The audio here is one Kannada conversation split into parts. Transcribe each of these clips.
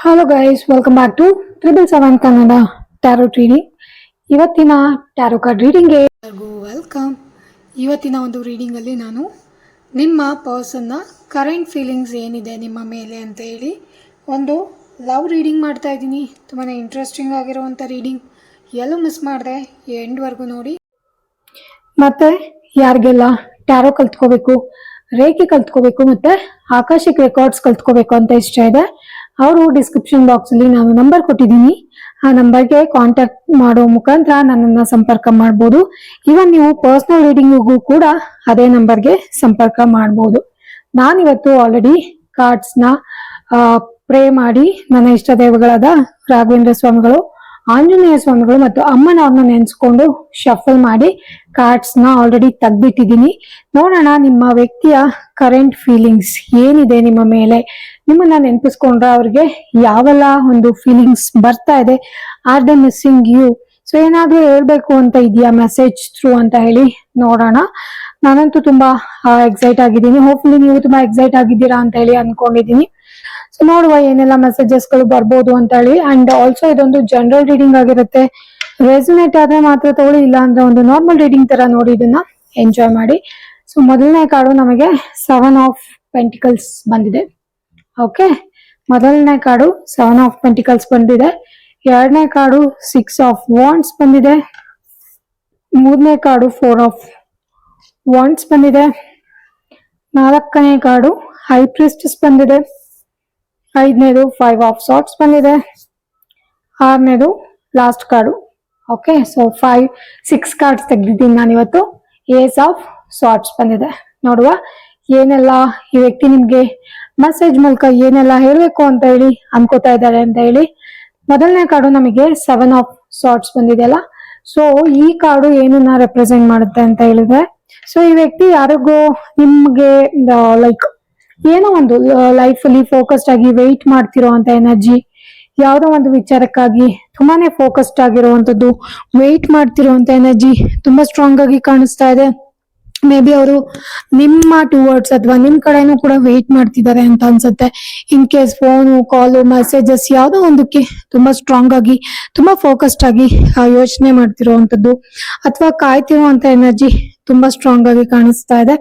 Hello guys, welcome back to 777 Kannada tarot reading. ಇವತ್ತಿನ ಟ್ಯಾರೋ ಕಾರ್ಡ್ ರೀಡಿಂಗ್ಗೆ ವೆಲ್ಕಮ್. ಇವತ್ತಿನ ಒಂದು ರೀಡಿಂಗಲ್ಲಿ ನಾನು ನಿಮ್ಮ ಪರ್ಸನ್ನ ಕರೆಂಟ್ ಫೀಲಿಂಗ್ಸ್ ಏನಿದೆ ನಿಮ್ಮ ಮೇಲೆ ಅಂತ ಹೇಳಿ ಒಂದು ಲವ್ ರೀಡಿಂಗ್ ಮಾಡ್ತಾ ಇದ್ದೀನಿ. ತುಂಬಾ ಇಂಟ್ರೆಸ್ಟಿಂಗ್ ಆಗಿರುವಂಥ ರೀಡಿಂಗ್. ಎಲ್ಲೂ ಮಿಸ್ ಮಾಡಿದೆ, ಎಂಡ್ವರೆಗೂ ನೋಡಿ. ಮತ್ತು ಯಾರಿಗೆಲ್ಲ ಟ್ಯಾರೋ ಕಲ್ತ್ಕೋಬೇಕು, ರೇಖೆ ಕಲ್ತ್ಕೋಬೇಕು ಮತ್ತು ಆಕಾಶಿಕ್ ರೆಕಾರ್ಡ್ಸ್ ಕಲ್ತ್ಕೋಬೇಕು ಅಂತ ಇಷ್ಟ ಇದೆ, ಅವರು ಡಿಸ್ಕ್ರಿಪ್ಷನ್ ಬಾಕ್ಸಲ್ಲಿ ನಾನು ನಂಬರ್ ಕೊಟ್ಟಿದ್ದೀನಿ. ಆ ನಂಬರ್ಗೆ ಕಾಂಟ್ಯಾಕ್ಟ್ ಮಾಡೋ ಮುಖಾಂತರ ನನ್ನನ್ನು ಸಂಪರ್ಕ ಮಾಡ್ಬೋದು. ಇವನ್ ನೀವು ಪರ್ಸನಲ್ ರೀಡಿಂಗಿಗೂ ಕೂಡ ಅದೇ ನಂಬರ್ಗೆ ಸಂಪರ್ಕ ಮಾಡ್ಬೋದು. ನಾನಿವತ್ತು ಆಲ್ರೆಡಿ ಕಾರ್ಡ್ಸ್ನ ಪ್ರೇ ಮಾಡಿ ನನ್ನ ಇಷ್ಟ ದೇವಗಳಾದ ರಾಘವೇಂದ್ರ ಸ್ವಾಮಿಗಳು, ಆಂಜನೇಯ ಸ್ವಾಮಿಗಳು ಮತ್ತು ಅಮ್ಮನವ್ರನ್ನ ನೆನೆಸ್ಕೊಂಡು ಶಫಲ್ ಮಾಡಿ ಕಾರ್ಡ್ಸ್ನ ಆಲ್ರೆಡಿ ತೆಗ್ದಿಟ್ಟಿದ್ದೀನಿ. ನೋಡೋಣ ನಿಮ್ಮ ವ್ಯಕ್ತಿಯ ಕರೆಂಟ್ ಫೀಲಿಂಗ್ಸ್ ಏನಿದೆ ನಿಮ್ಮ ಮೇಲೆ. ನಿಮ್ಮನ್ನ ನೆನಪಿಸ್ಕೊಂಡ್ರೆ ಅವ್ರಿಗೆ ಯಾವೆಲ್ಲ ಒಂದು ಫೀಲಿಂಗ್ಸ್ ಬರ್ತಾ ಇದೆ. Are they missing you? So ಏನಾದ್ರೂ ಹೇಳ್ಬೇಕು ಅಂತ ಇದೆಯಾ ಮೆಸೇಜ್ ಥ್ರೂ ಅಂತ ಹೇಳಿ ನೋಡೋಣ. ನಾನಂತೂ ತುಂಬಾ ಎಕ್ಸೈಟ್ ಆಗಿದ್ದೀನಿ. ಹೋಪ್ಫುಲಿ ನೀವು ತುಂಬಾ ಎಕ್ಸೈಟ್ ಆಗಿದ್ದೀರಾ ಅಂತ ಹೇಳಿ ಅನ್ಕೊಂಡಿದ್ದೀನಿ. ಸೊ ನೋಡುವ ಏನೆಲ್ಲ ಮೆಸೇಜಸ್ಗಳು ಬರ್ಬೋದು ಅಂತ ಹೇಳಿ. ಅಂಡ್ ಆಲ್ಸೋ ಇದೊಂದು ಜನರಲ್ ರೀಡಿಂಗ್ ಆಗಿರುತ್ತೆ. ರೆಸನೇಟ್ ಆದ್ರೆ ಮಾತ್ರ ತಗೊಳ್ಳಿ, ಇಲ್ಲ ಅಂದ್ರೆ ಒಂದು ನಾರ್ಮಲ್ ರೀಡಿಂಗ್ ತರ ನೋಡಿ ಇದನ್ನ ಎಂಜಾಯ್ ಮಾಡಿ. ಸೊ ಮೊದಲನೇ ಕಾರ್ಡು ನಮಗೆ 7 ಆಫ್ ಪೆಂಟಿಕಲ್ಸ್ ಬಂದಿದೆ. ಓಕೆ, ಮೊದಲನೇ ಕಾರ್ಡು 7 ಆಫ್ ಪೆಂಟಿಕಲ್ಸ್ ಬಂದಿದೆ. ಎರಡನೇ ಕಾರ್ಡು 6 ಆಫ್ ವಾಂಡ್ಸ್ ಬಂದಿದೆ. ಮೂರನೇ ಕಾರ್ಡು 4 ಆಫ್ ವಾಂಡ್ಸ್ ಬಂದಿದೆ. ನಾಲ್ಕನೇ ಕಾರ್ಡು ಹೈ ಪ್ರಿಸ್ಟೆಸ್ ಬಂದಿದೆ. ಐದನೇದು 5 ಆಫ್ ಸಾರ್ಟ್ಸ್ ಬಂದಿದೆ. ಆರನೇದು last card. Okay, so 6 cards ತೆಗೆದಿದ್ದೀನಿ ನಾನು ಇವತ್ತು. ಏಸ್ ಆಫ್ ಸಾರ್ಟ್ಸ್ ಬಂದಿದೆ. ನೋಡುವ ಏನೆಲ್ಲ ಈ ವ್ಯಕ್ತಿ ನಿಮ್ಗೆ ಮೆಸೇಜ್ ಮೂಲಕ ಏನೆಲ್ಲ ಹೇಳ್ಬೇಕು ಅಂತ ಹೇಳಿ ಅನ್ಕೋತಾ ಇದ್ದಾರೆ ಅಂತ ಹೇಳಿ. ಮೊದಲನೇ ಕಾರ್ಡು ನಮಗೆ 7 ಆಫ್ ಸಾರ್ಟ್ಸ್ ಬಂದಿದೆಯಲ್ಲ. ಸೊ ಈ ಕಾರ್ಡು ಏನನ್ನ ರೆಪ್ರೆಸೆಂಟ್ ಮಾಡುತ್ತೆ ಅಂತ ಹೇಳಿದ್ರೆ, ಸೊ ಈ ವ್ಯಕ್ತಿ ಯಾರಿಗೋ ನಿಮ್ಗೆ ಲೈಕ್ ಏನೋ ಒಂದು ಲೈಫ್ ಅಲ್ಲಿ ಫೋಕಸ್ಡ್ ಆಗಿ ವೆಯ್ಟ್ ಮಾಡ್ತಿರೋ ಅಂತ ಎನರ್ಜಿ, ಯಾವ್ದೋ ಒಂದು ವಿಚಾರಕ್ಕಾಗಿ ತುಂಬಾನೇ ಫೋಕಸ್ಡ್ ಆಗಿರುವಂತದ್ದು, ವೆಯ್ಟ್ ಮಾಡ್ತಿರುವಂತ ಎನರ್ಜಿ ತುಂಬಾ ಸ್ಟ್ರಾಂಗ್ ಆಗಿ ಕಾಣಿಸ್ತಾ ಇದೆ. ಮೇ ಬಿ ಅವರು ನಿಮ್ಮ ಟುವರ್ಡ್ಸ್ ಅಥವಾ ನಿಮ್ ಕಡೆನೂ ಕೂಡ ವೆಯ್ಟ್ ಮಾಡ್ತಿದ್ದಾರೆ ಅಂತ ಅನ್ಸುತ್ತೆ. In case phone, call, messages ಯಾವ್ದೋ ಒಂದಕ್ಕೆ ತುಂಬಾ ಸ್ಟ್ರಾಂಗ್ ಆಗಿ, ತುಂಬಾ ಫೋಕಸ್ಡ್ ಆಗಿ ಯೋಚನೆ ಮಾಡ್ತಿರುವಂತದ್ದು ಅಥವಾ ಕಾಯ್ತಿರುವಂತ ಎನರ್ಜಿ ತುಂಬಾ ಸ್ಟ್ರಾಂಗ್ ಆಗಿ ಕಾಣಿಸ್ತಾ ಇದೆ.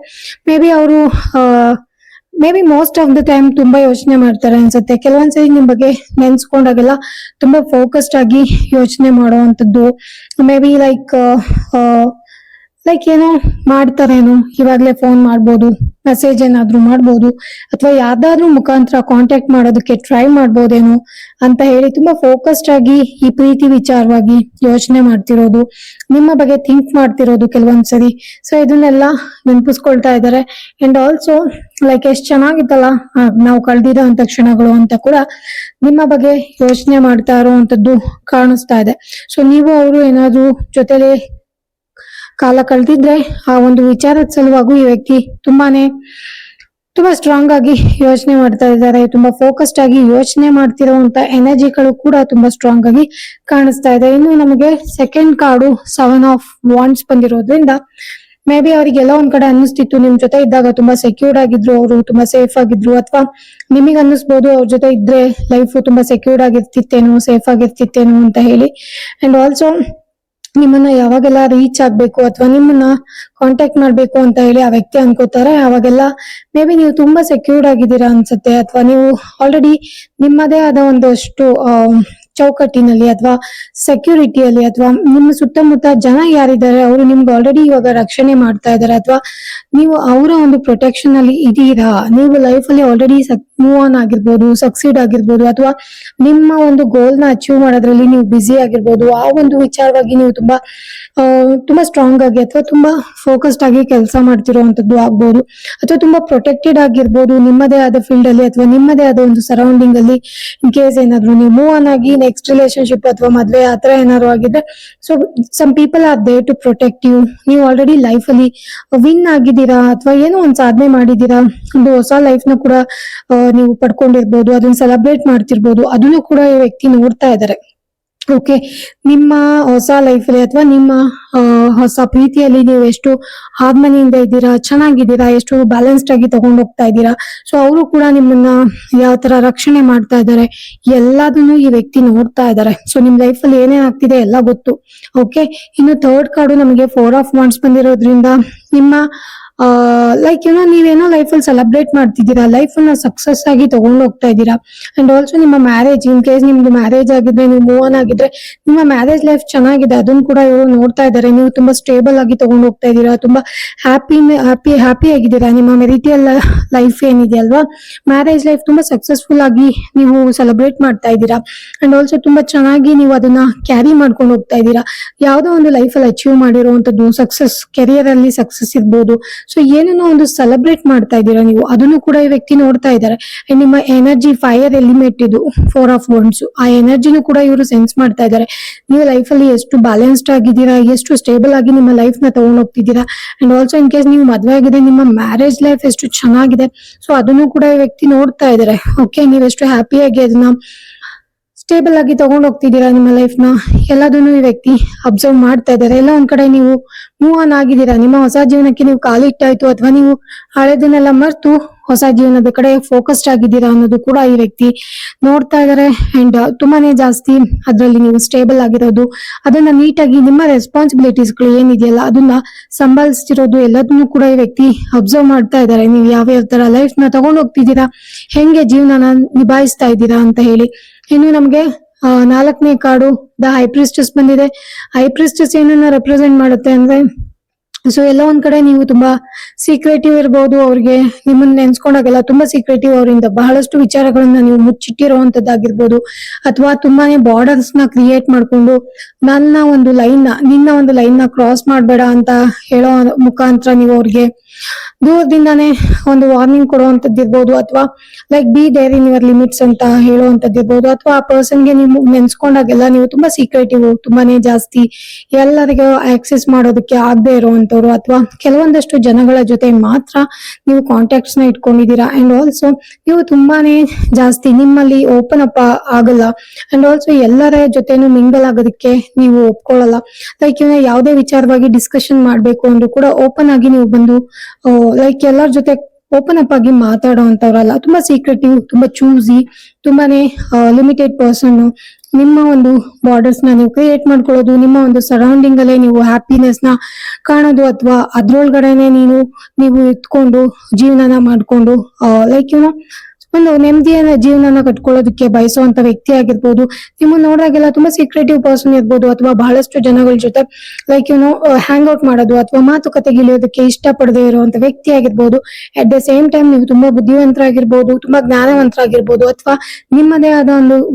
May be most of the time ತುಂಬಾ ಯೋಚನೆ ಮಾಡ್ತಾರೆ ಅನ್ಸುತ್ತೆ. ಕೆಲವೊಂದ್ಸರಿ ನಿಮ್ ಬಗ್ಗೆ ನೆನ್ಸ್ಕೊಂಡಾಗೆಲ್ಲ ತುಂಬಾ ಫೋಕಸ್ಡ್ ಆಗಿ ಯೋಚನೆ ಮಾಡುವಂತದ್ದು. ಮೇ ಬಿ ಲೈಕ್ ಏನೋ ಮಾಡ್ತಾರೇನೋ, ಇವಾಗ್ಲೇ ಫೋನ್ ಮಾಡ್ಬೋದು, ಮೆಸೇಜ್ ಏನಾದ್ರು ಮಾಡ್ಬೋದು, ಅಥವಾ ಯಾವ್ದಾದ್ರು ಮುಖಾಂತರ ಕಾಂಟ್ಯಾಕ್ಟ್ ಮಾಡೋದಕ್ಕೆ ಟ್ರೈ ಮಾಡ್ಬೋದೇನೋ ಅಂತ ಹೇಳಿ ತುಂಬಾ ಫೋಕಸ್ಡ್ ಆಗಿ ಈ ಪ್ರೀತಿ ವಿಚಾರವಾಗಿ ಯೋಚನೆ ಮಾಡ್ತಿರೋದು, ನಿಮ್ಮ ಬಗ್ಗೆ ಥಿಂಕ್ ಮಾಡ್ತಿರೋದು ಕೆಲವೊಂದ್ಸರಿ. ಸೊ ಇದನ್ನೆಲ್ಲ ನೆನಪಿಸ್ಕೊಳ್ತಾ ಇದ್ದಾರೆ. ಅಂಡ್ ಆಲ್ಸೋ ಲೈಕ್ ಎಷ್ಟ್ ಚೆನ್ನಾಗಿತ್ತಲ್ಲ ನಾವು ಕಳ್ದಿರೋ ಅಂತ ಕ್ಷಣಗಳು ಅಂತ ಕೂಡ ನಿಮ್ಮ ಬಗ್ಗೆ ಯೋಚನೆ ಮಾಡ್ತಾ ಇರುವಂತದ್ದು ಕಾಣಿಸ್ತಾ ಇದೆ. ಸೊ ನೀವು ಅವರು ಏನಾದ್ರು ಜೊತೆಲಿ ಕಾಲ ಕಳೆದಿದ್ರೆ ಆ ಒಂದು ವಿಚಾರದ ಸಲುವಾಗಿ ಈ ವ್ಯಕ್ತಿ ತುಂಬಾ ಸ್ಟ್ರಾಂಗ್ ಆಗಿ ಯೋಚನೆ ಮಾಡ್ತಾ ಇದ್ದಾರೆ. ತುಂಬಾ ಫೋಕಸ್ಡ್ ಆಗಿ ಯೋಚನೆ ಮಾಡ್ತಿರುವಂತ ಎನರ್ಜಿಗಳು ಕೂಡ ತುಂಬಾ ಸ್ಟ್ರಾಂಗ್ ಆಗಿ ಕಾಣಿಸ್ತಾ ಇದೆ. ಇನ್ನು ನಮಗೆ ಸೆಕೆಂಡ್ ಕಾರ್ಡು 7 ಆಫ್ ವಾಂಡ್ಸ್ ಬಂದಿರೋದ್ರಿಂದ ಮೇ ಬಿ ಅವರಿಗೆಲ್ಲ ಒಂದ್ ಕಡೆ ಅನ್ನಿಸ್ತಿತ್ತು ನಿಮ್ ಜೊತೆ ಇದ್ದಾಗ ತುಂಬಾ ಸೆಕ್ಯೂರ್ಡ್ ಆಗಿದ್ರು, ಅವರು ತುಂಬಾ ಸೇಫ್ ಆಗಿದ್ರು, ಅಥವಾ ನಿಮಗೆ ಅನ್ನಿಸ್ಬೋದು ಅವ್ರ ಜೊತೆ ಇದ್ರೆ ಲೈಫ್ ತುಂಬಾ ಸೆಕ್ಯೂರ್ಡ್ ಆಗಿರ್ತಿತ್ತೇನೋ, ಸೇಫ್ ಆಗಿರ್ತಿತ್ತೇನೋ ಅಂತ ಹೇಳಿ. ಅಂಡ್ ಆಲ್ಸೋ ನಿಮ್ಮನ್ನ ಯಾವಾಗೆಲ್ಲ ರೀಚ್ ಆಗ್ಬೇಕು ಅಥವಾ ನಿಮ್ಮನ್ನ ಕಾಂಟ್ಯಾಕ್ಟ್ ಮಾಡ್ಬೇಕು ಅಂತ ಹೇಳಿ ಆ ವ್ಯಕ್ತಿ ಅನ್ಕೋತಾರೆ, ಅವಾಗೆಲ್ಲ ಮೇ ಬಿ ನೀವು ತುಂಬಾ ಸೆಕ್ಯೂರ್ಡ್ ಆಗಿದ್ದೀರಾ ಅನ್ಸುತ್ತೆ. ಅಥವಾ ನೀವು ಆಲ್ರೆಡಿ ನಿಮ್ಮದೇ ಆದ ಒಂದಷ್ಟು ಚೌಕಟ್ಟಿನಲ್ಲಿ ಅಥವಾ ಸೆಕ್ಯೂರಿಟಿಯಲ್ಲಿ, ಅಥವಾ ನಿಮ್ಮ ಸುತ್ತಮುತ್ತ ಜನ ಯಾರಿದ್ದಾರೆ ಅವರು ನಿಮ್ಗೆ ಆಲ್ರೆಡಿ ಇವಾಗ ರಕ್ಷಣೆ ಮಾಡ್ತಾ ಇದ್ದಾರೆ, ಅಥವಾ ನೀವು ಅವರ ಒಂದು ಪ್ರೊಟೆಕ್ಷನ್ ಅಲ್ಲಿ ಇದೀರಾ. ನೀವು ಲೈಫ್ ಅಲ್ಲಿ ಆಲ್ರೆಡಿ ಮೂವ್ ಆನ್ ಆಗಿರ್ಬೋದು, ಸಕ್ಸೀಡ್ ಆಗಿರ್ಬೋದು, ಅಥವಾ ನಿಮ್ಮ ಒಂದು ಗೋಲ್ ನ ಅಚೀವ್ ಮಾಡೋದ್ರಲ್ಲಿ ನೀವು ಬ್ಯುಸಿ ಆಗಿರ್ಬೋದು. ಆ ಒಂದು ವಿಚಾರವಾಗಿ ನೀವು ತುಂಬಾ ಸ್ಟ್ರಾಂಗ್ ಆಗಿ ಅಥವಾ ತುಂಬಾ ಫೋಕಸ್ಡ್ ಆಗಿ ಕೆಲಸ ಮಾಡ್ತಿರುವಂತದ್ದು ಆಗ್ಬೋದು, ಅಥವಾ ತುಂಬಾ ಪ್ರೊಟೆಕ್ಟೆಡ್ ಆಗಿರ್ಬೋದು ನಿಮ್ಮದೇ ಆದ ಫೀಲ್ಡ್ ಅಲ್ಲಿ, ಅಥವಾ ನಿಮ್ಮದೇ ಆದ ಒಂದು ಸರೌಂಡಿಂಗ್ ಅಲ್ಲಿ. ಇನ್ ಕೇಸ್ ಏನಾದ್ರು ನೀವು ಮೂವ್ ಆನ್ ಆಗಿ ನೆಕ್ಸ್ಟ್ ರಿಲೇಶನ್ಶಿಪ್ ಅಥವಾ ಮದ್ವೆ ಆತರ ಏನಾದ್ರು ಆಗಿದ್ರೆ, so some people are there to protect you. ನೀವು ಆಲ್ರೆಡಿ ಲೈಫ್ ಅಲ್ಲಿ ವಿನ್ ಆಗಿದ್ದೀರಾ ಅಥವಾ ಏನೋ ಒಂದ್ ಸಾಧನೆ ಮಾಡಿದೀರಾ, ಒಂದು ಹೊಸ ಲೈಫ್ ನ ಕೂಡ ನೀವು ಪಡ್ಕೊಂಡಿರ್ಬೋದು, ಅದನ್ನ ಸೆಲೆಬ್ರೇಟ್ ಮಾಡ್ತಿರ್ಬೋದು. ಅದನ್ನು ಕೂಡ ಈ ವ್ಯಕ್ತಿ ನೋಡ್ತಾ ಇದ್ದಾರೆ. ಓಕೆ, ನಿಮ್ಮ ಹೊಸ ಲೈಫ್ ಅಲ್ಲಿ ಅಥವಾ ನಿಮ್ಮ ಹೊಸ ಪ್ರೀತಿಯಲ್ಲಿ ನೀವು ಎಷ್ಟು ಹಾರ್ಮನಿಯಿಂದ ಇದ್ದೀರಾ, ಚೆನ್ನಾಗಿದ್ದೀರಾ, ಎಷ್ಟು ಬ್ಯಾಲೆನ್ಸ್ಡ್ ಆಗಿ ತಗೊಂಡು ಹೋಗ್ತಾ ಇದ್ದೀರಾ. ಸೊ ಅವರು ಕೂಡ ನಿಮ್ಮನ್ನ ಯಾವ ತರ ರಕ್ಷಣೆ ಮಾಡ್ತಾ ಇದ್ದಾರೆ ಎಲ್ಲದನ್ನು ಈ ವ್ಯಕ್ತಿ ನೋಡ್ತಾ ಇದ್ದಾರೆ. ಸೊ ನಿಮ್ ಲೈಫ್ ಅಲ್ಲಿ ಏನೇನ್ ಆಗ್ತಿದೆ ಎಲ್ಲ ಗೊತ್ತು. ಓಕೆ, ಇನ್ನು ಥರ್ಡ್ ಕಾರ್ಡು ನಮಗೆ 4 ಆಫ್ ವಾಂಡ್ಸ್ ಬಂದಿರೋದ್ರಿಂದ ನಿಮ್ಮ ನೀವೇನೋ ಲೈಫ್ ಅಲ್ಲಿ ಸೆಲೆಬ್ರೇಟ್ ಮಾಡ್ತಿದ್ದೀರಾ, ಲೈಫ್ ಅನ್ನ ಸಕ್ಸಸ್ ಆಗಿ ತಗೊಂಡು ಹೋಗ್ತಾ ಇದ್ದೀರಾ. ಅಂಡ್ ಆಲ್ಸೋ ನಿಮ್ಮ ಮ್ಯಾರೇಜ್, ಇನ್ ಕೇಸ್ ನಿಮ್ದು ಮ್ಯಾರೇಜ್ ಆಗಿದ್ರೆ, ನೀವು ಮೂವ್ ಆನ್ ಆಗಿದ್ರೆ ನಿಮ್ಮ ಮ್ಯಾರೇಜ್ ಲೈಫ್ ಚೆನ್ನಾಗಿದೆ, ಅದನ್ನ ಕೂಡ ಇವರು ನೋಡ್ತಾ ಇದ್ದಾರೆ. ನೀವು ತುಂಬಾ ಸ್ಟೇಬಲ್ ಆಗಿ ತಗೊಂಡು ಹೋಗ್ತಾ ಇದ್ದೀರಾ, ತುಂಬಾ ಹ್ಯಾಪಿ ಆಗಿದ್ದೀರಾ. ನಿಮ್ಮ ಮೆರಿಟಿಯಲ್ ಲೈಫ್ ಏನಿದೆ ಅಲ್ವಾ, ಮ್ಯಾರೇಜ್ ಲೈಫ್ ತುಂಬಾ ಸಕ್ಸಸ್ಫುಲ್ ಆಗಿ ನೀವು ಸೆಲೆಬ್ರೇಟ್ ಮಾಡ್ತಾ ಇದ್ದೀರಾ. ಅಂಡ್ ಆಲ್ಸೋ ತುಂಬಾ ಚೆನ್ನಾಗಿ ನೀವು ಅದನ್ನ ಕ್ಯಾರಿ ಮಾಡ್ಕೊಂಡು ಹೋಗ್ತಾ ಇದ್ದೀರಾ. ಯಾವ್ದೋ ಒಂದು ಲೈಫ್ ಅಲ್ಲಿ ಅಚೀವ್ ಮಾಡಿರುವಂತದ್ದು ಸಕ್ಸಸ್, ಕೆರಿಯರ್ ಅಲ್ಲಿ ಸಕ್ಸಸ್ ಇರ್ಬೋದು. ಸೊ ಏನೇನೋ ಒಂದು ಸೆಲೆಬ್ರೇಟ್ ಮಾಡ್ತಾ ಇದ್ದೀರಾ ನೀವು, ಅದನ್ನು ಕೂಡ ಈ ವ್ಯಕ್ತಿ ನೋಡ್ತಾ ಇದ್ದಾರೆ. ನಿಮ್ಮ ಎನರ್ಜಿ ಫೈರ್ ಎಲಿಮೆಂಟ್ ಇದು 4 ಆಫ್ ವಾಂಡ್ಸ್, ಆ ಎನರ್ಜಿನೂ ಕೂಡ ಇವರು ಸೆನ್ಸ್ ಮಾಡ್ತಾ ಇದ್ದಾರೆ. ನೀವು ಲೈಫ್ ಅಲ್ಲಿ ಎಷ್ಟು ಬ್ಯಾಲೆನ್ಸ್ಡ್ ಆಗಿದ್ದೀರಾ, ಎಷ್ಟು ಸ್ಟೇಬಲ್ ಆಗಿ ನಿಮ್ಮ ಲೈಫ್ ನ ತಗೊಂಡ್ ಹೋಗ್ತಿದ್ದೀರಾ. ಅಂಡ್ ಆಲ್ಸೋ ಇನ್ ಕೇಸ್ ನೀವು ಮದ್ವೆ ಆಗಿದೆ, ನಿಮ್ಮ ಮ್ಯಾರೇಜ್ ಲೈಫ್ ಎಷ್ಟು ಚೆನ್ನಾಗಿದೆ, ಸೊ ಅದನ್ನು ಕೂಡ ಈ ವ್ಯಕ್ತಿ ನೋಡ್ತಾ ಇದ್ದಾರೆ. ಓಕೆ, ನೀವೆಷ್ಟು ಹ್ಯಾಪಿಯಾಗಿ ಅದನ್ನ ಸ್ಟೇಬಲ್ ಆಗಿ ತಗೊಂಡ್ ಹೋಗ್ತಿದ್ದೀರಾ ನಿಮ್ಮ ಲೈಫ್ ನ, ಎಲ್ಲದನ್ನು ಈ ವ್ಯಕ್ತಿ ಅಬ್ಸರ್ವ್ ಮಾಡ್ತಾ ಇದ್ದಾರೆ. ಎಲ್ಲ ಒಂದ್ ಕಡೆ ನೀವು ಮೂವ್ ಆನ್ ಆಗಿದ್ದೀರಾ, ನಿಮ್ಮ ಹೊಸ ಜೀವನಕ್ಕೆ ನೀವು ಕಾಲಿಟ್ಟಾಯ್ತು, ಅಥವಾ ನೀವು ಹಳೆದನ್ನೆಲ್ಲ ಮರ್ತು ಹೊಸ ಜೀವನದ ಕಡೆ ಫೋಕಸ್ಡ್ ಆಗಿದ್ದೀರಾ ಅನ್ನೋದು ಕೂಡ ಈ ವ್ಯಕ್ತಿ ನೋಡ್ತಾ ಇದ್ದಾರೆ. ಅಂಡ್ ತುಂಬಾನೇ ಜಾಸ್ತಿ ಅದ್ರಲ್ಲಿ ನೀವು ಸ್ಟೇಬಲ್ ಆಗಿರೋದು, ಅದನ್ನ ನೀಟಾಗಿ ನಿಮ್ಮ ರೆಸ್ಪಾನ್ಸಿಬಿಲಿಟೀಸ್ ಗಳು ಏನಿದೆಯಲ್ಲ ಅದನ್ನ ಸಂಭಾಳಿಸ್ತಿರೋದು ಎಲ್ಲದನ್ನು ಕೂಡ ಈ ವ್ಯಕ್ತಿ ಅಬ್ಸರ್ವ್ ಮಾಡ್ತಾ ಇದ್ದಾರೆ. ನೀವು ಯಾವ ತರ ಲೈಫ್ ನ ತಗೊಂಡ್ ಹೋಗ್ತಿದ್ದೀರಾ, ಹೆಂಗೆ ಜೀವನನ ನಿಭಾಯಿಸ್ತಾ ಇದ್ದೀರಾ ಅಂತ ಹೇಳಿ. ಇನ್ನು ನಮ್ಗೆ 4ನೇ ಕಾರ್ಡು ದ ಹೈಪ್ರಿಸ್ಟಸ್ ಬಂದಿದೆ. ಹೈಪ್ರಿಸ್ಟಸ್ ಏನನ್ನ ರೆಪ್ರೆಸೆಂಟ್ ಮಾಡುತ್ತೆ ಅಂದ್ರೆ, ಸೊ ಎಲ್ಲ ಒಂದ್ ಕಡೆ ನೀವು ತುಂಬಾ ಸೀಕ್ರೆಟಿವ್ ಇರ್ಬೋದು, ಅವ್ರಿಗೆ ನಿಮ್ಮನ್ನ ನೆನ್ಸ್ಕೊಂಡಾಗೆಲ್ಲ ತುಂಬಾ ಸೀಕ್ರೆಟಿವ್, ಅವರಿಂದ ಬಹಳಷ್ಟು ವಿಚಾರಗಳನ್ನ ನೀವು ಮುಚ್ಚಿಟ್ಟಿರುವಂತದ್ದಾಗಿರ್ಬೋದು, ಅಥವಾ ತುಂಬಾನೇ ಬಾರ್ಡರ್ಸ್ ನ ಕ್ರಿಯೇಟ್ ಮಾಡ್ಕೊಂಡು ನಿನ್ನ ಒಂದು ಲೈನ್ ನ ಕ್ರಾಸ್ ಮಾಡ್ಬೇಡ ಅಂತ ಹೇಳೋ ಮುಖಾಂತರ ನೀವು ಅವ್ರಿಗೆ ದೂರದಿಂದಾನೇ ಒಂದು ವಾರ್ನಿಂಗ್ ಕೊಡುವಂತದ್ದಿರ್ಬೋದು, ಅಥವಾ like be there in your limits ಅಂತ ಹೇಳುವಂತದ್ದಿರ್ಬೋದು, ಅಥವಾ ಆ ಪರ್ಸನ್ಗೆ ನೀವು ನೆನ್ಸ್ಕೊಂಡಾಗೆಲ್ಲ ನೀವು ತುಂಬಾ ಸೀಕ್ರೆಟಿವ್, ತುಂಬಾನೇ ಜಾಸ್ತಿ ಎಲ್ಲರಿಗೂ ಆಕ್ಸೆಸ್ ಮಾಡೋದಕ್ಕೆ ಆಗದೆ ಇರುವಂತವ್ರು, ಅಥವಾ ಕೆಲವೊಂದಷ್ಟು ಜನಗಳ ಜೊತೆ ಮಾತ್ರ ನೀವು ಕಾಂಟ್ಯಾಕ್ಟ್ಸ್ ನ ಇಟ್ಕೊಂಡಿದ್ದೀರಾ. ಅಂಡ್ ಆಲ್ಸೋ ನೀವು ತುಂಬಾನೇ ಜಾಸ್ತಿ ನಿಮ್ಮಲ್ಲಿ ಓಪನ್ ಅಪ್ ಆಗಲ್ಲ. ಅಂಡ್ ಆಲ್ಸೋ ಎಲ್ಲರ ಜೊತೆನೂ ಮಿಂಗಲ್ ಆಗೋದಕ್ಕೆ ನೀವು ಒಪ್ಕೊಳ್ಳಲ್ಲ. ಲೈಕ್ ಯಾವುದೇ ವಿಚಾರವಾಗಿ ಡಿಸ್ಕಷನ್ ಮಾಡ್ಬೇಕು ಅಂದ್ರೂ ಕೂಡ ಓಪನ್ ಆಗಿ ನೀವು ಬಂದು ಲೈಕ್ ಎಲ್ಲರ ಜೊತೆ ಓಪನ್ ಅಪ್ ಆಗಿ ಮಾತಾಡೋಂತವ್ರಲ್ಲ, ತುಂಬಾ ಸೀಕ್ರೆಟಿವ್, ತುಂಬಾ ಚೂಸಿ, ತುಂಬಾನೇ ಲಿಮಿಟೆಡ್ ಪರ್ಸನ್. ನಿಮ್ಮ ಒಂದು ಬಾರ್ಡರ್ಸ್ ನ ನೀವು ಕ್ರಿಯೇಟ್ ಮಾಡ್ಕೊಳ್ಳೋದು, ನಿಮ್ಮ ಒಂದು ಸರೌಂಡಿಂಗ್ ಅಲ್ಲೇ ನೀವು ಹ್ಯಾಪಿನೆಸ್ ನ ಕಾಣೋದು, ಅಥವಾ ಅದ್ರೊಳಗಡೆನೆ ನೀವು ಇತ್ಕೊಂಡು ಜೀವನನ ಮಾಡ್ಕೊಂಡು ಲೈಕ್ ಒಂದು ನೆಮ್ಮದಿಯ ಜೀವನನ ಕಟ್ಕೊಳ್ಳೋದಕ್ಕೆ ಬಯಸುವಂತ ವ್ಯಕ್ತಿ ಆಗಿರ್ಬೋದು. ನಿಮ್ಮನ್ನ ನೋಡಿದಾಗೆಲ್ಲ ತುಂಬಾ ಸೀಕ್ರೆಟಿವ್ ಪರ್ಸನ್ ಇರ್ಬೋದು, ಅಥವಾ ಬಹಳಷ್ಟು ಜನಗಳ ಜೊತೆ ಲೈಕ್ ಹ್ಯಾಂಗ್ ಔಟ್ ಮಾಡೋದು ಅಥವಾ ಮಾತುಕತೆಗೆ ಇಳಿಯೋದಕ್ಕೆ ಇಷ್ಟಪಡದೆ ಇರುವಂತ ವ್ಯಕ್ತಿ ಆಗಿರ್ಬೋದು. ಅಟ್ ದ ಸೇಮ್ ಟೈಮ್ ನೀವು ತುಂಬಾ ಬುದ್ಧಿವಂತರಾಗಿರ್ಬೋದು, ತುಂಬಾ ಜ್ಞಾನವಂತರಾಗಿರ್ಬೋದು, ಅಥವಾ ನಿಮ್ಮದೇ ಆದ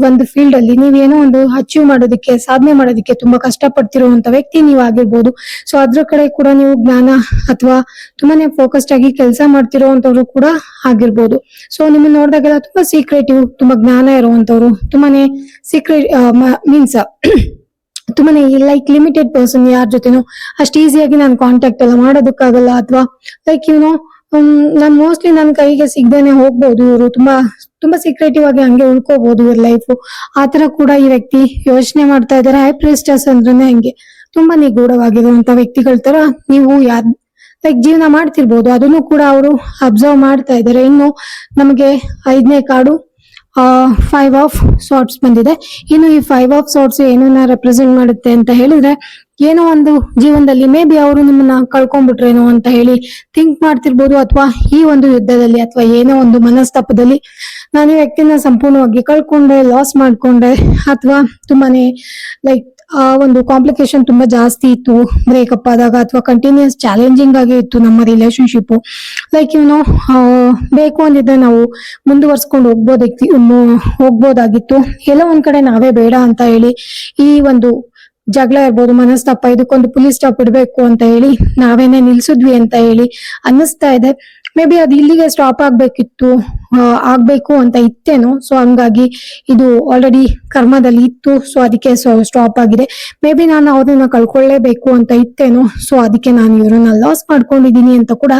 ಒಂದು ಫೀಲ್ಡ್ ಅಲ್ಲಿ ನೀವೇನೋ ಒಂದು ಅಚೀವ್ ಮಾಡೋದಕ್ಕೆ, ಸಾಧನೆ ಮಾಡೋದಕ್ಕೆ ತುಂಬಾ ಕಷ್ಟಪಡ್ತಿರುವಂತ ವ್ಯಕ್ತಿ ನೀವು ಆಗಿರ್ಬೋದು. ಸೊ ಅದ್ರ ಕಡೆ ಕೂಡ ನೀವು ಜ್ಞಾನ ಅಥವಾ ತುಂಬಾನೇ ಫೋಕಸ್ಡ್ ಆಗಿ ಕೆಲಸ ಮಾಡ್ತಿರುವಂತವ್ರು ಕೂಡ ಆಗಿರ್ಬೋದು. ಸೊ ನಿಮ್ಮನ್ನ ನೋಡಿದಾಗೆಲ್ಲ ತುಂಬಾ ಸೀಕ್ರೆಟಿವ್, ತುಂಬಾ ಜ್ಞಾನ ಇರುವಂತವ್ರು, ತುಂಬಾನೇ ಸೀಕ್ರೆಟ್ ಮೀನ್ಸ್ ತುಂಬಾನೇ ಲೈಕ್ ಲಿಮಿಟೆಡ್ ಪರ್ಸನ್. ಯಾರ ಜೊತೆನೂ ಅಷ್ಟು ಈಸಿಯಾಗಿ ನಾನು ಕಾಂಟ್ಯಾಕ್ಟ್ ಎಲ್ಲ ಮಾಡೋದಕ್ಕಾಗಲ್ಲ, ಅಥವಾ ಲೈಕ್ ನಾನ್ ಮೋಸ್ಟ್ಲಿ ನನ್ನ ಕೈಗೆ ಸಿಗದೇನೆ ಹೋಗ್ಬೋದು. ಇವರು ತುಂಬಾ ಸೀಕ್ರೆಟಿವ್ ಆಗಿ ಹಂಗೆ ಉಳ್ಕೋಬಹುದು ಇವ್ರ ಲೈಫ್. ಆತರ ಕೂಡ ಈ ವ್ಯಕ್ತಿ ಯೋಚನೆ ಮಾಡ್ತಾ ಇದಾರೆ. ಹೈಪ್ರಿಸ್ಟಸ್ ಅಂದ್ರೇನೆ ಹಂಗೆ ತುಂಬಾ ನಿಗೂಢವಾಗಿರುವಂತ ವ್ಯಕ್ತಿಗಳ ತರ ನೀವು ಲೈಕ್ ಜೀವನ ಮಾಡ್ತಿರ್ಬೋದು, ಅದನ್ನು ಕೂಡ ಅವರು ಅಬ್ಸರ್ವ್ ಮಾಡ್ತಾ ಇದ್ದಾರೆ. ಇನ್ನು ನಮಗೆ 5ನೇ ಕಾರ್ಡು 5 ಆಫ್ ಸಾರ್ಟ್ಸ್ ಬಂದಿದೆ. ಇನ್ನು ಈ 5 ಆಫ್ ಸಾರ್ಟ್ಸ್ ಏನನ್ನ ರೆಪ್ರೆಸೆಂಟ್ ಮಾಡುತ್ತೆ ಅಂತ ಹೇಳಿದ್ರೆ, ಏನೋ ಒಂದು ಜೀವನದಲ್ಲಿ ಮೇ ಬಿ ಅವರು ನಿಮ್ಮನ್ನ ಕಳ್ಕೊಂಡ್ಬಿಟ್ರೇನೋ ಅಂತ ಹೇಳಿ ಥಿಂಕ್ ಮಾಡ್ತಿರ್ಬೋದು, ಅಥವಾ ಈ ಒಂದು ಯುದ್ಧದಲ್ಲಿ ಅಥವಾ ಏನೋ ಒಂದು ಮನಸ್ತಾಪದಲ್ಲಿ ನಾನು ಈ ವ್ಯಕ್ತಿನ ಸಂಪೂರ್ಣವಾಗಿ ಕಳ್ಕೊಂಡೆ, ಲಾಸ್ ಮಾಡ್ಕೊಂಡೆ, ಅಥವಾ ತುಂಬಾನೇ ಲೈಕ್ ಒಂದು ಕಾಂಪ್ಲಿಕೇಶನ್ ತುಂಬಾ ಜಾಸ್ತಿ ಇತ್ತು ಬ್ರೇಕಪ್ ಆದಾಗ, ಅಥವಾ ಕಂಟಿನ್ಯೂಸ್ ಚಾಲೆಂಜಿಂಗ್ ಆಗಿ ಇತ್ತು ನಮ್ಮ ರಿಲೇಶನ್ಶಿಪ್. ಲೈಕ್ ಬೇಕು ಅಂದಿದ್ರೆ ನಾವು ಮುಂದುವರ್ಸ್ಕೊಂಡು ಹೋಗ್ಬೋದಾಗಿತ್ತು. ಎಲ್ಲೋ ಒಂದ್ ಕಡೆ ನಾವೇ ಬೇಡ ಅಂತ ಹೇಳಿ ಈ ಒಂದು ಜಗಳ ಇರ್ಬೋದು, ಮನಸ್ತಾಪ, ಇದಕ್ಕೊಂದು ಪೊಲೀಸ್ ಸ್ಟಾಪ್ ಇಡ್ಬೇಕು ಅಂತ ಹೇಳಿ ನಾವೇನೆ ನಿಲ್ಸಿದ್ವಿ ಅಂತ ಹೇಳಿ ಅನ್ನಿಸ್ತಾ ಇದೆ. ಮೇ ಬಿ ಅದು ಇಲ್ಲಿಗೆ ಸ್ಟಾಪ್ ಆಗ್ಬೇಕು ಅಂತ ಇತ್ತೇನೋ. ಸೊ ಹಂಗಾಗಿ ಇದು ಆಲ್ರೆಡಿ ಕರ್ಮದಲ್ಲಿ ಇತ್ತು, ಸೊ ಅದಕ್ಕೆ ಸ್ಟಾಪ್ ಆಗಿದೆ. ಮೇ ಬಿ ನಾನು ಅವ್ರನ್ನ ಕಳ್ಕೊಳ್ಳೇಬೇಕು ಅಂತ ಇತ್ತೇನೋ, ಸೊ ಅದಕ್ಕೆ ನಾನು ಇವ್ರನ್ನ ಲಾಸ್ ಮಾಡ್ಕೊಂಡಿದೀನಿ ಅಂತ ಕೂಡ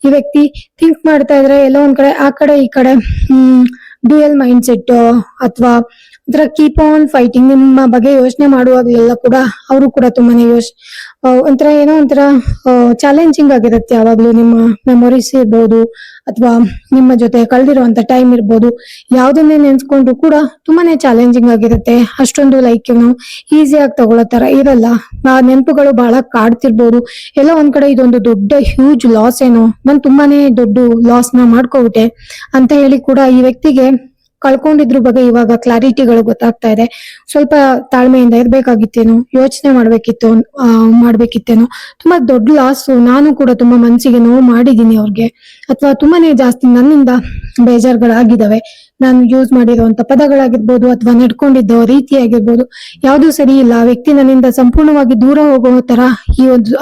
ಈ ವ್ಯಕ್ತಿ ಥಿಂಕ್ ಮಾಡ್ತಾ ಇದ್ರೆ. ಎಲ್ಲೋ ಒಂದ್ ಕಡೆ ಆ ಕಡೆ ಈ ಕಡೆ ಡ್ಯೂಯಲ್ ಮೈಂಡ್ ಸೆಟ್, ಅಥವಾ ಕೀಪ್ ಆನ್ ಫೈಟಿಂಗ್, ನಿಮ್ಮ ಬಗ್ಗೆ ಯೋಚನೆ ಮಾಡುವಾಗಲೆಲ್ಲ ಕೂಡ ಅವರು ಕೂಡ ತುಂಬಾನೇ ಒಂಥರ ಏನೋ ಒಂಥರ ಚಾಲೆಂಜಿಂಗ್ ಆಗಿರುತ್ತೆ. ಯಾವಾಗ್ಲೂ ನಿಮ್ಮ ಮೆಮೊರೀಸ್ ಇರ್ಬೋದು ಅಥವಾ ನಿಮ್ಮ ಜೊತೆ ಕಳೆದಿರುವಂತ ಟೈಮ್ ಇರ್ಬೋದು, ಯಾವ್ದನ್ನೇ ನೆನ್ಸ್ಕೊಂಡ್ರು ಕೂಡ ತುಂಬಾನೇ ಚಾಲೆಂಜಿಂಗ್ ಆಗಿರುತ್ತೆ. ಅಷ್ಟೊಂದು ಲೈಕ್ ಏನು ಈಸಿಯಾಗಿ ತಗೊಳ್ಳೋ ತರ ಇರಲ್ಲ. ಆ ನೆನಪುಗಳು ಬಹಳ ಕಾಡ್ತಿರ್ಬೋದು. ಎಲ್ಲ ಒಂದ್ ಕಡೆ ಇದೊಂದು ದೊಡ್ಡ ಹ್ಯೂಜ್ ಲಾಸ್ ಏನೋ, ನಾನ್ ತುಂಬಾನೇ ದೊಡ್ಡ ಲಾಸ್ ನ ಮಾಡ್ಕೊಬಿಟ್ಟೆ ಅಂತ ಹೇಳಿ ಕೂಡ ಈ ವ್ಯಕ್ತಿಗೆ ಕಳ್ಕೊಂಡಿದ್ರ ಬಗ್ಗೆ ಇವಾಗ ಕ್ಲಾರಿಟಿಗಳು ಗೊತ್ತಾಗ್ತಾ ಇದೆ. ಸ್ವಲ್ಪ ತಾಳ್ಮೆಯಿಂದ ಇರ್ಬೇಕಾಗಿತ್ತೇನೋ, ಯೋಚನೆ ಮಾಡ್ಬೇಕಿತ್ತೇನೋ. ತುಂಬಾ ದೊಡ್ಡ ಲಾಸ್. ನಾನು ಕೂಡ ತುಂಬಾ ಮನ್ಸಿಗೆ ನೋವು ಮಾಡಿದೀನಿ ಅವ್ರಿಗೆ, ಅಥವಾ ತುಂಬಾನೇ ಜಾಸ್ತಿ ನನ್ನಿಂದ ಬೇಜಾರ್ಗಳಾಗಿದ್ದಾವೆ. ನಾನು ಯೂಸ್ ಮಾಡಿರುವಂತ ಪದಗಳಾಗಿರ್ಬೋದು ಅಥವಾ ನಡ್ಕೊಂಡಿದ್ದ ರೀತಿ ಆಗಿರ್ಬೋದು, ಯಾವ್ದು ಸರಿ ಇಲ್ಲ. ಆ ವ್ಯಕ್ತಿ ನನ್ನಿಂದ ಸಂಪೂರ್ಣವಾಗಿ ದೂರ ಹೋಗೋ ತರ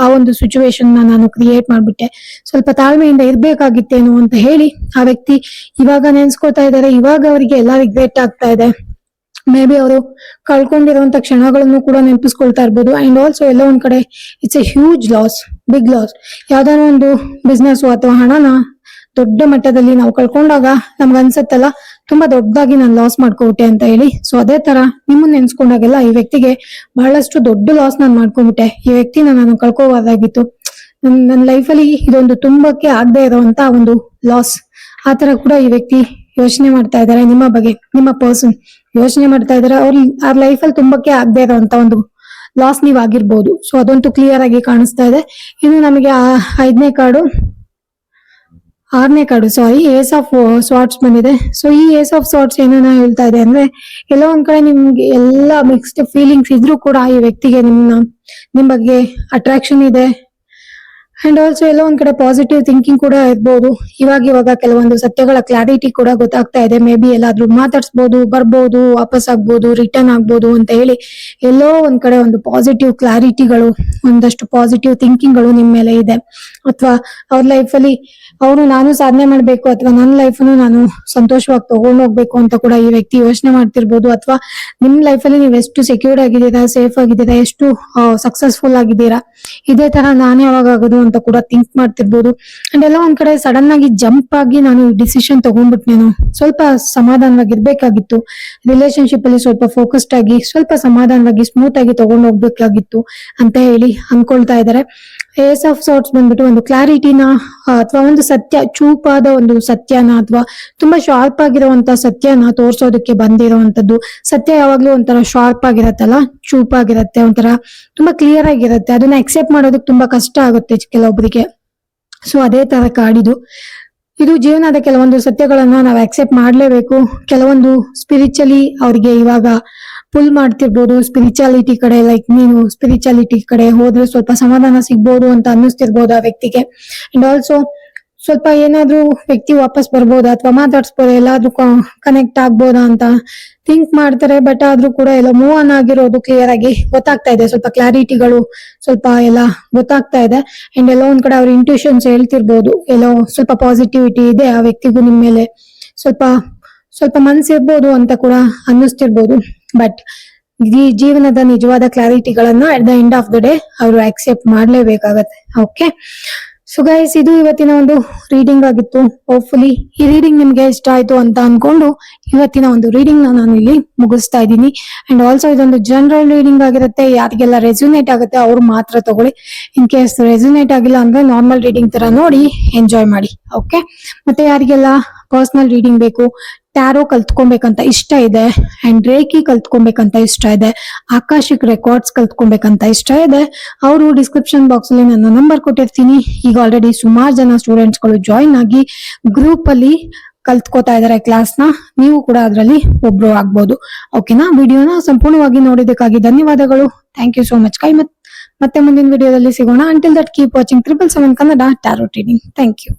ಆ ಒಂದು ಸಿಚುವೇಶನ್ ನಾನು ಕ್ರಿಯೇಟ್ ಮಾಡ್ಬಿಟ್ಟೆ. ಸ್ವಲ್ಪ ತಾಳ್ಮೆಯಿಂದ ಇರ್ಬೇಕಾಗಿತ್ತೇನೋ ಅಂತ ಹೇಳಿ ಆ ವ್ಯಕ್ತಿ ಇವಾಗ ನೆನ್ಸ್ಕೊತಾ ಇದ್ದಾರೆ. ಇವಾಗ ಅವರಿಗೆ ಎಲ್ಲ ರಿಗ್ರೆಟ್ ಆಗ್ತಾ ಇದೆ. ಮೇ ಬಿ ಅವರು ಕಳ್ಕೊಂಡಿರುವಂತ ಕ್ಷಣಗಳನ್ನು ಕೂಡ ನೆನಪಿಸ್ಕೊಳ್ತಾ ಇರ್ಬೋದು. ಅಂಡ್ ಆಲ್ಸೋ ಎಲ್ಲೋ ಒಂದ್ ಕಡೆ it's a huge loss, big loss. ಯಾವ್ದಾದ್ರು ಒಂದು ಬಿಸ್ನೆಸ್ ಅಥವಾ ಹಣನ ದೊಡ್ಡ ಮಟ್ಟದಲ್ಲಿ ನಾವು ಕಳ್ಕೊಂಡಾಗ ನಮ್ಗೆ ಅನ್ಸತ್ತಲ್ಲ, ತುಂಬಾ ದೊಡ್ಡದಾಗಿ ನಾನು ಲಾಸ್ ಮಾಡ್ಕೊಬಿಟ್ಟೆ ಅಂತ ಹೇಳಿ. ಸೊ ಅದೇ ತರ ನಿಮ್ಮನ್ನ ನೆನ್ಸ್ಕೊಂಡಾಗೆಲ್ಲ ಈ ವ್ಯಕ್ತಿಗೆ ಬಹಳಷ್ಟು ದೊಡ್ಡ ಲಾಸ್ ನಾನು ಮಾಡ್ಕೊಂಡ್ಬಿಟ್ಟೆ, ಈ ವ್ಯಕ್ತಿನ ನಾನು ಕಳ್ಕೋಬಾರ್ದಾಗಿತ್ತು, ನನ್ನ ಲೈಫಲ್ಲಿ ಇದೊಂದು ತುಂಬಕ್ಕೆ ಆಗದೆ ಇರೋಂತ ಒಂದು ಲಾಸ್. ಆತರ ಕೂಡ ಈ ವ್ಯಕ್ತಿ ಯೋಚನೆ ಮಾಡ್ತಾ ಇದಾರೆ ನಿಮ್ಮ ಬಗ್ಗೆ. ನಿಮ್ಮ ಪರ್ಸನ್ ಯೋಚನೆ ಮಾಡ್ತಾ ಇದಾರೆ ಅವ್ರ ಲೈಫಲ್ಲಿ ತುಂಬಕ್ಕೆ ಆಗದೆ ಇರೋಂತ ಒಂದು ಲಾಸ್ ನೀವ್ ಆಗಿರ್ಬೋದು. ಸೊ ಅದಂತೂ ಕ್ಲಿಯರ್ ಆಗಿ ಕಾಣಿಸ್ತಾ ಇದೆ. ಇನ್ನು ನಮಗೆ ಆರನೇ ಕಾರ್ಡು ಏಸ್ ಆಫ್ ಸ್ವಾರ್ಟ್ಸ್ ಬಂದಿದೆ. ಸೊ ಈ ಏಸ್ ಆಫ್ ಸ್ವಾರ್ಟ್ಸ್ ಏನನ್ನ ಹೇಳ್ತಾ ಇದೆ ಅಂದ್ರೆ, ಎಲ್ಲೋ ಒಂದ್ ಕಡೆ ನಿಮ್ಗೆ ಎಲ್ಲ ಮಿಕ್ಸ್ಡ್ ಫೀಲಿಂಗ್ಸ್ ಇದ್ರೂ ಕೂಡ ಈ ವ್ಯಕ್ತಿಗೆ ನಿಮ್ ಬಗ್ಗೆ ಅಟ್ರಾಕ್ಷನ್ ಇದೆ. ಅಂಡ್ ಆಲ್ಸೋ ಎಲ್ಲೋ ಒಂದ್ ಕಡೆ ಪಾಸಿಟಿವ್ ಥಿಂಕಿಂಗ್ ಕೂಡ ಇರ್ಬೋದು. ಇವಾಗ ಕೆಲವೊಂದು ಸತ್ಯಗಳ ಕ್ಲಾರಿಟಿ ಕೂಡ ಗೊತ್ತಾಗ್ತಾ ಇದೆ. ಮೇ ಬಿ ಎಲ್ಲಾದ್ರೂ ಮಾತಾಡ್ಸ್ಬೋದು, ಬರ್ಬೋದು, ವಾಪಸ್ ಆಗ್ಬೋದು, ರಿಟರ್ನ್ ಆಗ್ಬೋದು ಅಂತ ಹೇಳಿ ಎಲ್ಲೋ ಒಂದ್ ಕಡೆ ಒಂದು ಪಾಸಿಟಿವ್ ಕ್ಲಾರಿಟಿಗಳು, ಒಂದಷ್ಟು ಪಾಸಿಟಿವ್ ಥಿಂಕಿಂಗ್ ಗಳು ನಿಮ್ ಮೇಲೆ ಇದೆ. ಅಥವಾ ಅವ್ರ ಲೈಫಲ್ಲಿ ನಾನು ಸಾಧನೆ ಮಾಡ್ಬೇಕು, ಅಥವಾ ನನ್ನ ಲೈಫನ್ನು ನಾನು ಸಂತೋಷವಾಗಿ ತಗೊಂಡ್ ಹೋಗ್ಬೇಕು ಅಂತ ಕೂಡ ಈ ವ್ಯಕ್ತಿ ಯೋಚನೆ ಮಾಡ್ತಿರ್ಬೋದು. ಅಥವಾ ನಿಮ್ ಲೈಫಲ್ಲಿ ನೀವು ಎಷ್ಟು ಸೆಕ್ಯೂರ್ಡ್ ಆಗಿದ್ದೀರಾ, ಸೇಫ್ ಆಗಿದ್ದೀರಾ, ಎಷ್ಟು ಸಕ್ಸಸ್ಫುಲ್ ಆಗಿದ್ದೀರಾ, ಇದೇ ತರ ನಾನೇ ಯಾವಾಗ ಆಗೋದು ಅಂತ ಕೂಡ ಥಿಂಕ್ ಮಾಡ್ತಿರ್ಬೋದು. ಅಂಡ್ ಎಲ್ಲ ಒಂದ್ ಕಡೆ ಸಡನ್ ಆಗಿ ಜಂಪ್ ಆಗಿ ನಾನು ಡಿಸಿಷನ್ ತಗೊಂಡ್ಬಿಟ್ನೇನು, ಸ್ವಲ್ಪ ಸಮಾಧಾನವಾಗಿ ಇರ್ಬೇಕಾಗಿತ್ತು, ರಿಲೇಶನ್ಶಿಪ್ ಅಲ್ಲಿ ಸ್ವಲ್ಪ ಫೋಕಸ್ಡ್ ಆಗಿ, ಸ್ವಲ್ಪ ಸಮಾಧಾನವಾಗಿ ಸ್ಮೂತ್ ಆಗಿ ತಗೊಂಡ್ ಹೋಗ್ಬೇಕಾಗಿತ್ತು ಅಂತ ಹೇಳಿ ಅನ್ಕೊಳ್ತಾ ಇದಾರೆ. ಏಸ್ ಆಫ್ ಸಾರ್ಟ್ಸ್ ಬಂದ್ಬಿಟ್ಟು ಒಂದು ಕ್ಲಾರಿಟಿನ ಅಥವಾ ಒಂದು ಸತ್ಯ, ಚೂಪಾದ ಒಂದು ಸತ್ಯನ ಅಥವಾ ತುಂಬಾ ಶಾರ್ಪ್ ಆಗಿರುವಂತ ಸತ್ಯನ ತೋರ್ಸೋದಕ್ಕೆ ಬಂದಿರುವಂತದ್ದು. ಸತ್ಯ ಯಾವಾಗ್ಲೂ ಒಂಥರ ಶಾರ್ಪ್ ಆಗಿರತ್ತಲ್ಲ, ಚೂಪಾಗಿರತ್ತೆ, ಒಂಥರ ತುಂಬಾ ಕ್ಲಿಯರ್ ಆಗಿರತ್ತೆ. ಅದನ್ನ ಅಕ್ಸೆಪ್ಟ್ ಮಾಡೋದಕ್ಕೆ ತುಂಬಾ ಕಷ್ಟ ಆಗುತ್ತೆ ಕೆಲವೊಬ್ಬರಿಗೆ. ಸೊ ಅದೇ ತರ ಕಾಡಿದು. ಇದು ಜೀವನದ ಕೆಲವೊಂದು ಸತ್ಯಗಳನ್ನ ನಾವು ಅಕ್ಸೆಪ್ಟ್ ಮಾಡ್ಲೇಬೇಕು. ಕೆಲವೊಂದು ಸ್ಪಿರಿಚುಲಿ ಅವ್ರಿಗೆ ಇವಾಗ ಪುಲ್ ಮಾಡ್ತಿರ್ಬೋದು ಸ್ಪಿರಿಚುಯಾಲಿಟಿ ಕಡೆ. ಲೈಕ್ ನೀನು ಸ್ಪಿರಿಚುಯಾಲಿಟಿ ಕಡೆ ಹೋದ್ರೆ ಸ್ವಲ್ಪ ಸಮಾಧಾನ ಸಿಗ್ಬೋದು ಅಂತ ಅನ್ನಿಸ್ತಿರ್ಬೋದು ಆ ವ್ಯಕ್ತಿಗೆ. ಅಂಡ್ ಆಲ್ಸೋ ಸ್ವಲ್ಪ ಏನಾದ್ರೂ ವ್ಯಕ್ತಿ ವಾಪಸ್ ಬರ್ಬೋದಾ ಅಥವಾ ಮಾತಾಡ್ಸ್ಬೋದಾ, ಎಲ್ಲಾದ್ರೂ ಕನೆಕ್ಟ್ ಆಗ್ಬೋದಾ ಅಂತ ಥಿಂಕ್ ಮಾಡ್ತಾರೆ. ಬಟ್ ಆದ್ರೂ ಕೂಡ ಎಲ್ಲ ಮೂವ್ ಆನ್ ಆಗಿರೋದು ಕ್ಲಿಯರ್ ಆಗಿ ಗೊತ್ತಾಗ್ತಾ ಇದೆ. ಸ್ವಲ್ಪ ಕ್ಲಾರಿಟಿಗಳು ಸ್ವಲ್ಪ ಎಲ್ಲ ಗೊತ್ತಾಗ್ತಾ ಇದೆ. ಅಂಡ್ ಎಲ್ಲೋ ಒಂದ್ ಕಡೆ ಅವ್ರ ಇಂಟ್ಯೂಷನ್ಸ್ ಹೇಳ್ತಿರ್ಬೋದು, ಎಲ್ಲೋ ಸ್ವಲ್ಪ ಪಾಸಿಟಿವಿಟಿ ಇದೆ ಆ ವ್ಯಕ್ತಿಗೂ ನಿಮ್ ಮೇಲೆ. ಸ್ವಲ್ಪ ಮನ್ಸಿರ್ಬೋದು ಅಂತ ಕೂಡ ಅನ್ನಿಸ್ತಿರ್ಬೋದು. ಬಟ್ ಈ ಜೀವನದ ನಿಜವಾದ ಕ್ಲಾರಿಟಿಗಳನ್ನ at the end of the day ಅವರು ಆಕ್ಸೆಪ್ಟ್ ಮಾಡ್ಲೇಬೇಕಾಗತ್ತೆ. ಓಕೆ, ಸೊ ಗೈಸ್, ಇದು ಇವತ್ತಿನ ಒಂದು ರೀಡಿಂಗ್ ಆಗಿತ್ತು. ಹೋಪ್ಫುಲಿ ಈ ರೀಡಿಂಗ್ ನಿಮ್ಗೆ ಇಷ್ಟ ಆಯ್ತು ಅಂತ ಅನ್ಕೊಂಡು ಇವತ್ತಿನ ಒಂದು ರೀಡಿಂಗ್ ನಾನು ಇಲ್ಲಿ ಮುಗಿಸ್ತಾ ಇದ್ದೀನಿ. ಅಂಡ್ ಆಲ್ಸೋ ಇದೊಂದು ಜನರಲ್ ರೀಡಿಂಗ್ ಆಗಿರುತ್ತೆ. ಯಾರಿಗೆಲ್ಲ ರೆಸ್ಯೂನೇಟ್ ಆಗುತ್ತೆ ಅವ್ರು ಮಾತ್ರ ತಗೊಳ್ಳಿ. ಇನ್ ಕೇಸ್ ರೆಸ್ಯೂನೇಟ್ ಆಗಿಲ್ಲ ಅಂದ್ರೆ ನಾರ್ಮಲ್ ರೀಡಿಂಗ್ ತರ ನೋಡಿ ಎಂಜಾಯ್ ಮಾಡಿ. ಓಕೆ, ಮತ್ತೆ ಯಾರಿಗೆಲ್ಲ ಪರ್ಸನಲ್ ರೀಡಿಂಗ್ ಬೇಕು, ಟ್ಯಾರೋ ಕಲ್ತ್ಕೊಬೇಕಂತ ಇಷ್ಟ ಇದೆ, ಅಂಡ್ ರೇಖಿ ಕಲ್ತ್ಕೊಬೇಕಂತ ಇಷ್ಟ ಇದೆ, ಆಕಾಶಿಕ್ ರೆಕಾರ್ಡ್ಸ್ ಕಲ್ತ್ಕೊಬೇಕಂತ ಇಷ್ಟ ಇದೆ, ಅವರು ಡಿಸ್ಕ್ರಿಪ್ಷನ್ ಬಾಕ್ಸ್ ಅಲ್ಲಿ ನನ್ನ ನಂಬರ್ ಕೊಟ್ಟಿರ್ತೀನಿ. ಈಗ ಆಲ್ರೆಡಿ ಸುಮಾರು ಜನ ಸ್ಟೂಡೆಂಟ್ಸ್ ಗಳು ಜಾಯಿನ್ ಆಗಿ ಗ್ರೂಪ್ ಅಲ್ಲಿ ಕಲ್ತ್ಕೋತಾ ಇದಾರೆ ಕ್ಲಾಸ್ನ. ನೀವು ಕೂಡ ಅದರಲ್ಲಿ ಒಬ್ರು ಆಗ್ಬೋದು. ಓಕೆನಾ? ವಿಡಿಯೋನ ಸಂಪೂರ್ಣವಾಗಿ ನೋಡಿದಕ್ಕಾಗಿ ಧನ್ಯವಾದಗಳು. Thank you so much. ಮತ್ತೆ ಮುಂದಿನ ವಿಡಿಯೋದಲ್ಲಿ ಸಿಗೋಣ. Until that keep watching 777 Kannada tarot reading. Thank you.